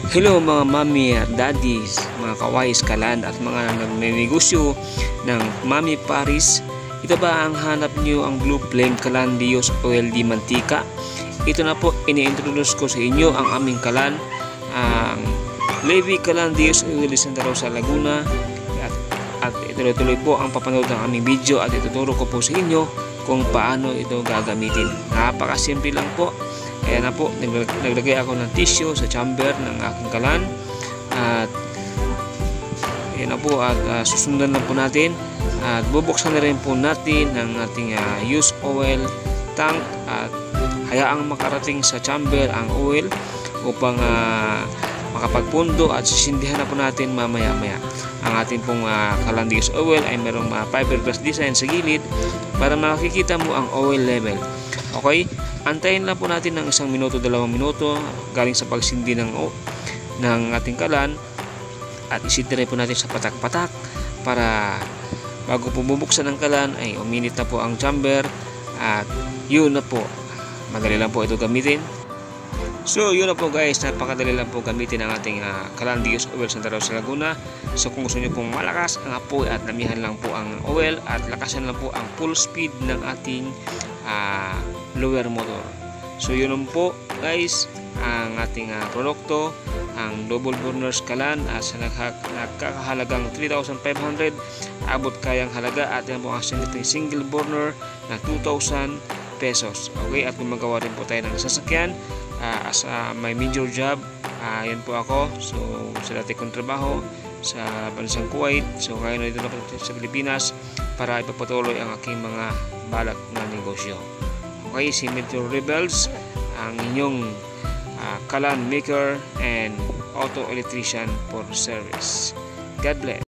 Hello mga mami at daddies, mga kawais kalan at mga nagnenegosyo ng Mami Paris. Ito ba ang hanap nyo ang Blue Flame Kalan Dios Oil di Mantika? Ito na po, ini-introduce ko sa inyo ang aming kalan, ang Levi Kalan Dios Oil di Santa Rosa, Laguna. At ituloy-tuloy po ang papanood ng aming video at ituturo ko po sa inyo kung paano ito gagamitin. Napakasimple lang po. Kaya na po, naglagay ako ng tissue sa chamber ng aking kalan. At ayan na po, at susundan na po natin. At bubuksan na rin po natin ang ating used oil tank. At hayaang makarating sa chamber ang oil upang makapagpundo at sisindihan na po natin mamaya-maya. Ang ating pong Kalan Dios oil ay mayroong fiberglass design sa gilid para makikita mo ang oil level. Okay? Antayin lang po natin ng 1 minuto, 2 minuto galing sa pagsindi ng ating kalan at isindi po natin sa patak-patak para bago po bubuksan ng kalan ay uminit na po ang chamber at yun na po, madali lang po ito gamitin. So yun na po guys, napakadali lang po gamitin ang ating Kalan Dios Oil Santa Rosa, Laguna. So kung gusto nyo pong malakas ang apoy at namihan lang po ang oil at lakasan lang po ang full speed ng ating lower motor. So yun po guys, ang ating produkto, ang double burners kalan sa nagkakahalagang 3,500, abot kayang halaga at yan po ang single burner na 2,000 pesos. Okay, at gumagawa rin po tayo ng sasakyan as my major job. Yan po ako. So sa dati kong trabaho sa bansang Kuwait. So ngayon dito na po sa Pilipinas para ipapatuloy ang aking mga balak na negosyo. Okay, si Metro Rebels, ang inyong kalan maker and auto electrician for service. God bless.